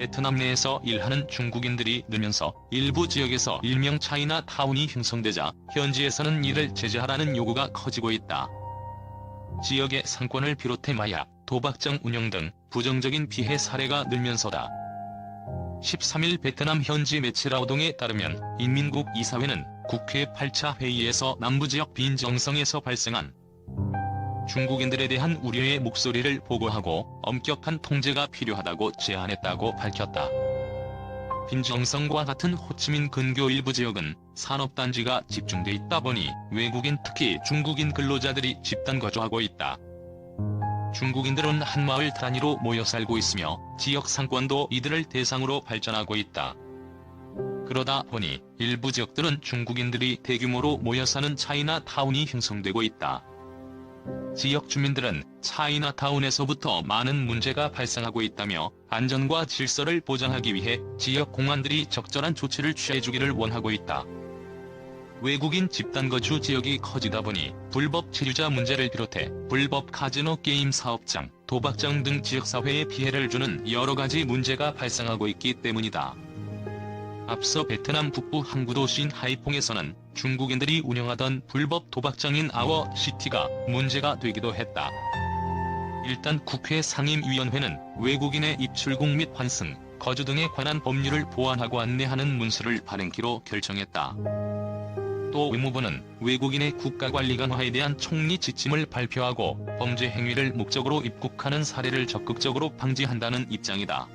베트남 내에서 일하는 중국인들이 늘면서 일부 지역에서 일명 차이나타운이 형성되자 현지에서는 이를 제재하라는 요구가 커지고 있다. 지역의 상권을 비롯해 마약, 도박장 운영 등 부정적인 피해 사례가 늘면서다. 13일 베트남 현지 매체 라오동에 따르면 인민국 이사회는 국회 8차 회의에서 남부지역 빈정성에서 발생한 중국인들에 대한 우려의 목소리를 보고하고 엄격한 통제가 필요하다고 제안했다고 밝혔다. 빈정성과 같은 호치민 근교 일부 지역은 산업단지가 집중돼 있다 보니 외국인 특히 중국인 근로자들이 집단 거주하고 있다. 중국인들은 한 마을 단위로 모여 살고 있으며 지역 상권도 이들을 대상으로 발전하고 있다. 그러다 보니 일부 지역들은 중국인들이 대규모로 모여 사는 차이나타운이 형성되고 있다. 지역 주민들은 차이나타운에서부터 많은 문제가 발생하고 있다며 안전과 질서를 보장하기 위해 지역 공안들이 적절한 조치를 취해주기를 원하고 있다. 외국인 집단 거주 지역이 커지다 보니 불법 체류자 문제를 비롯해 불법 카지노 게임 사업장, 도박장 등 지역사회에 피해를 주는 여러 가지 문제가 발생하고 있기 때문이다. 앞서 베트남 북부 항구 도시인 하이퐁에서는 중국인들이 운영하던 불법 도박장인 아워시티가 문제가 되기도 했다. 일단 국회 상임위원회는 외국인의 입출국 및 환승, 거주 등에 관한 법률을 보완하고 안내하는 문서를 발행키로 결정했다. 또 외무부는 외국인의 국가관리 강화에 대한 총리 지침을 발표하고 범죄 행위를 목적으로 입국하는 사례를 적극적으로 방지한다는 입장이다.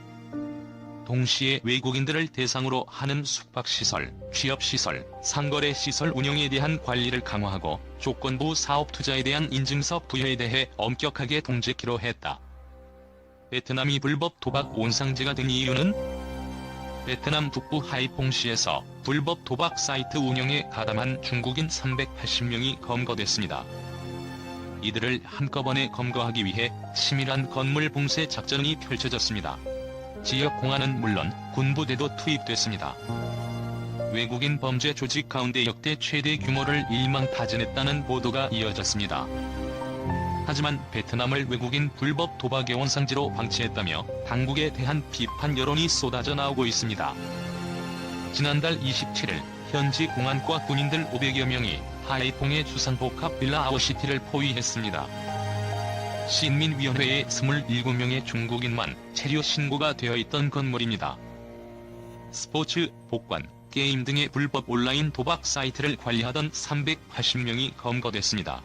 동시에 외국인들을 대상으로 하는 숙박시설, 취업시설, 상거래시설 운영에 대한 관리를 강화하고 조건부 사업투자에 대한 인증서 부여에 대해 엄격하게 통제키로 했다. 베트남이 불법 도박 온상제가 된 이유는 베트남 북부 하이퐁시에서 불법 도박 사이트 운영에 가담한 중국인 380명이 검거됐습니다. 이들을 한꺼번에 검거하기 위해 치밀한 건물 봉쇄 작전이 펼쳐졌습니다. 지역 공안은 물론 군부대도 투입됐습니다. 외국인 범죄 조직 가운데 역대 최대 규모를 일망타진했다는 보도가 이어졌습니다. 하지만 베트남을 외국인 불법 도박의 원상지로 방치했다며 당국에 대한 비판 여론이 쏟아져 나오고 있습니다. 지난달 27일 현지 공안과 군인들 500여 명이 하이퐁의 주상복합 빌라 아워시티를 포위했습니다. 시민위원회에 27명의 중국인만 체류 신고가 되어 있던 건물입니다. 스포츠, 복권, 게임 등의 불법 온라인 도박 사이트를 관리하던 380명이 검거됐습니다.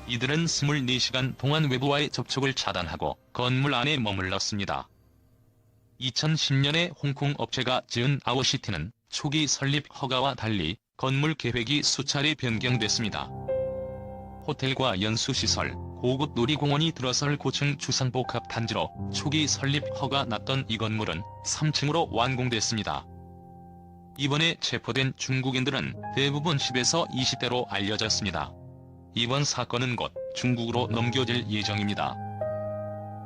이들은 24시간 동안 외부와의 접촉을 차단하고 건물 안에 머물렀습니다. 2010년에 홍콩 업체가 지은 아워시티는 초기 설립 허가와 달리 건물 계획이 수차례 변경됐습니다. 호텔과 연수시설, 고급 놀이공원이 들어설 고층 주상복합 단지로 초기 설립 허가 났던 이 건물은 3층으로 완공됐습니다. 이번에 체포된 중국인들은 대부분 10에서 20대로 알려졌습니다. 이번 사건은 곧 중국으로 넘겨질 예정입니다.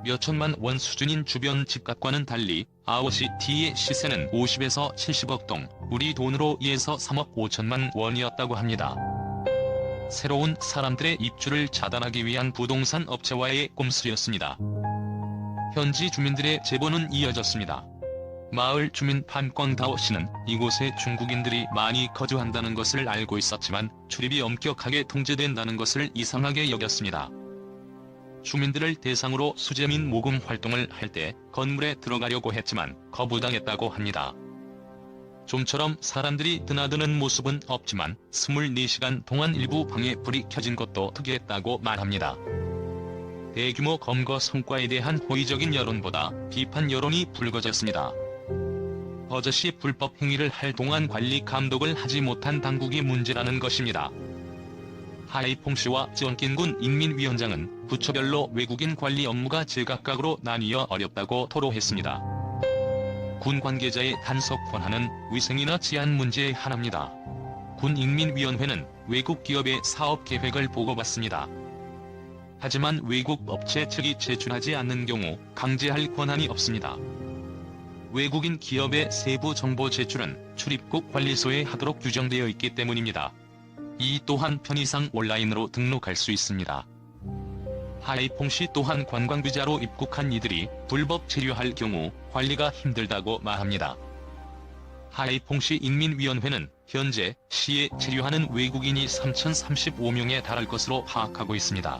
몇천만 원 수준인 주변 집값과는 달리 아워시티의 시세는 50에서 70억 동, 우리 돈으로 2에서 3억 5천만 원이었다고 합니다. 새로운 사람들의 입주를 차단하기 위한 부동산 업체와의 꼼수였습니다. 현지 주민들의 제보는 이어졌습니다. 마을 주민 판광다오 씨는 이곳에 중국인들이 많이 거주한다는 것을 알고 있었지만 출입이 엄격하게 통제된다는 것을 이상하게 여겼습니다. 주민들을 대상으로 수재 및 모금 활동을 할 때 건물에 들어가려고 했지만 거부당했다고 합니다. 좀처럼 사람들이 드나드는 모습은 없지만 24시간 동안 일부 방에 불이 켜진 것도 특이했다고 말합니다. 대규모 검거 성과에 대한 호의적인 여론보다 비판 여론이 불거졌습니다. 버젓이 불법 행위를 할 동안 관리 감독을 하지 못한 당국이 문제라는 것입니다. 하이퐁시와 쩌킨군 인민위원장은 부처별로 외국인 관리 업무가 제각각으로 나뉘어 어렵다고 토로했습니다. 군 관계자의 단속 권한은 위생이나治安 문제의 하나입니다. 군 인민위원회는 외국 기업의 사업 계획을 보고받습니다. 하지만 외국 업체 측이 제출하지 않는 경우 강제할 권한이 없습니다. 외국인 기업의 세부 정보 제출은 출입국 관리소에 하도록 규정되어 있기 때문입니다. 이 또한 편의상 온라인으로 등록할 수 있습니다. 하이퐁시 또한 관광비자로 입국한 이들이 불법 체류할 경우 관리가 힘들다고 말합니다. 하이퐁시 인민위원회는 현재 시에 체류하는 외국인이 3,035명에 달할 것으로 파악하고 있습니다.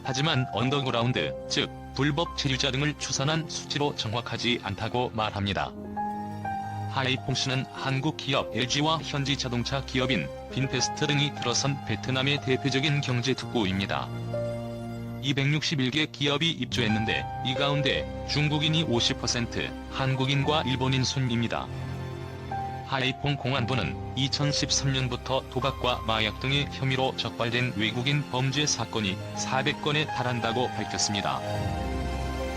하지만 언더그라운드, 즉 불법 체류자 등을 추산한 수치로 정확하지 않다고 말합니다. 하이퐁시는 한국 기업 LG와 현지 자동차 기업인 빈페스트 등이 들어선 베트남의 대표적인 경제 특구입니다. 261개 기업이 입주했는데 이 가운데 중국인이 50%, 한국인과 일본인 순입니다. 하이퐁 공안부는 2013년부터 도박과 마약 등의 혐의로 적발된 외국인 범죄 사건이 400건에 달한다고 밝혔습니다.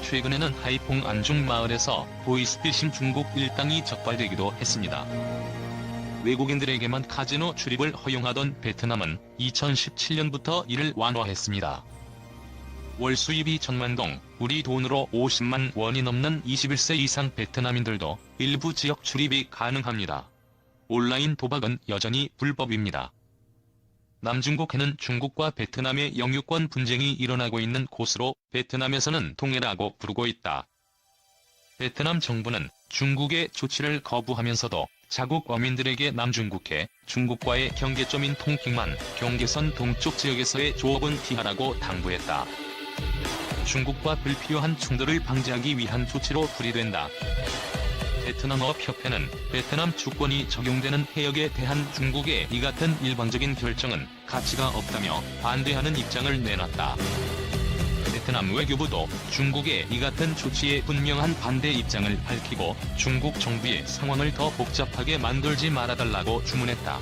최근에는 하이퐁 안중 마을에서 보이스피싱 중국 일당이 적발되기도 했습니다. 외국인들에게만 카지노 출입을 허용하던 베트남은 2017년부터 이를 완화했습니다. 월 수입이 1,000만 동, 우리 돈으로 50만 원이 넘는 21세 이상 베트남인들도 일부 지역 출입이 가능합니다. 온라인 도박은 여전히 불법입니다. 남중국해는 중국과 베트남의 영유권 분쟁이 일어나고 있는 곳으로 베트남에서는 동해라고 부르고 있다. 베트남 정부는 중국의 조치를 거부하면서도 자국 어민들에게 남중국해, 중국과의 경계점인 통핑만 경계선 동쪽 지역에서의 조업은 피하라고 당부했다. 중국과 불필요한 충돌을 방지하기 위한 조치로 풀이된다. 베트남어협회는 베트남 주권이 적용되는 해역에 대한 중국의 이 같은 일방적인 결정은 가치가 없다며 반대하는 입장을 내놨다. 베트남 외교부도 중국의 이 같은 조치에 분명한 반대 입장을 밝히고 중국 정부의 상황을 더 복잡하게 만들지 말아달라고 주문했다.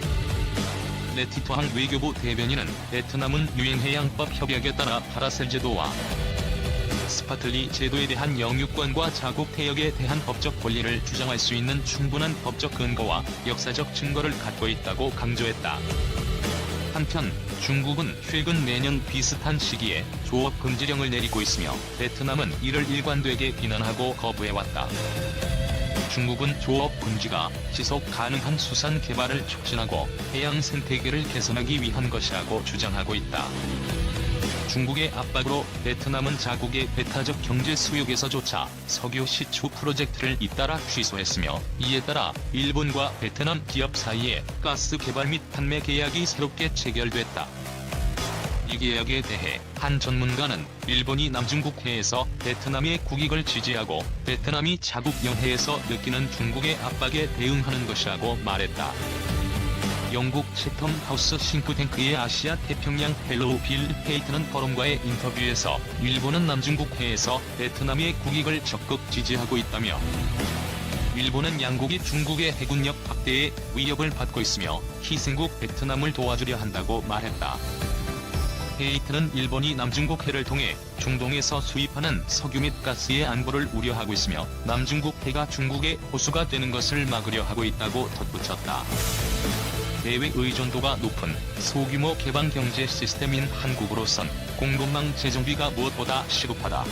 레티토항 외교부 대변인은 베트남은 유엔해양법 협약에 따라 파라셀 제도와 스파틀리 제도에 대한 영유권과 자국 해역에 대한 법적 권리를 주장할 수 있는 충분한 법적 근거와 역사적 증거를 갖고 있다고 강조했다. 한편 중국은 최근 매년 비슷한 시기에 조업 금지령을 내리고 있으며 베트남은 이를 일관되게 비난하고 거부해왔다. 중국은 조업 금지가 지속 가능한 수산 개발을 촉진하고 해양 생태계를 개선하기 위한 것이라고 주장하고 있다. 중국의 압박으로 베트남은 자국의 배타적 경제 수역에서조차 석유 시추 프로젝트를 잇따라 취소했으며 이에 따라 일본과 베트남 기업 사이에 가스 개발 및 판매 계약이 새롭게 체결됐다. 이 계약에 대해 한 전문가는 일본이 남중국해에서 베트남의 국익을 지지하고 베트남이 자국 영해에서 느끼는 중국의 압박에 대응하는 것이라고 말했다. 영국 채텀 하우스 싱크탱크의 아시아 태평양 펠로우 빌 페이트는 포럼과의 인터뷰에서 일본은 남중국해에서 베트남의 국익을 적극 지지하고 있다며 일본은 양국이 중국의 해군력 확대에 위협을 받고 있으며 희생국 베트남을 도와주려 한다고 말했다. 페이트는 일본이 남중국해를 통해 중동에서 수입하는 석유 및 가스의 안보를 우려하고 있으며 남중국해가 중국의 호수가 되는 것을 막으려 하고 있다고 덧붙였다. 대외 의존도가 높은 소규모 개방 경제 시스템인 한국으로선 공급망 재정비가 무엇보다 시급하다.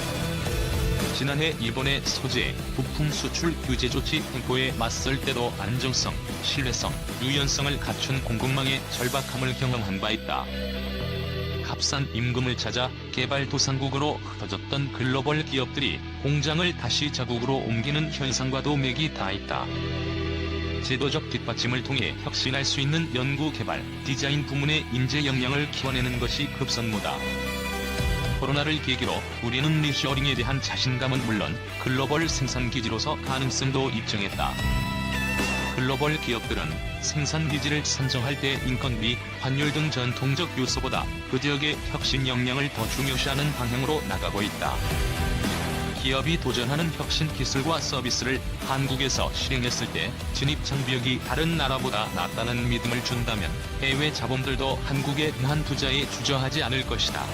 지난해 일본의 소재, 부품 수출 규제 조치 횡포에 맞설 때도 안정성, 신뢰성, 유연성을 갖춘 공급망의 절박함을 경험한 바 있다. 값싼 임금을 찾아 개발도상국으로 흩어졌던 글로벌 기업들이 공장을 다시 자국으로 옮기는 현상과도 맥이 닿아있다. 제도적 뒷받침을 통해 혁신할 수 있는 연구 개발, 디자인 부문의 인재 역량을 키워내는 것이 급선무다. 코로나를 계기로 우리는 리쇼어링에 대한 자신감은 물론 글로벌 생산기지로서 가능성도 입증했다. 글로벌 기업들은 생산기지를 선정할 때 인건비, 환율 등 전통적 요소보다 그 지역의 혁신 역량을 더 중요시하는 방향으로 나가고 있다. 기업이 도전하는 혁신 기술과 서비스를 한국에서 실행했을 때 진입 장벽이 다른 나라보다 낮다는 믿음을 준다면 해외 자본들도 한국에 대한 투자에 주저하지 않을 것이다.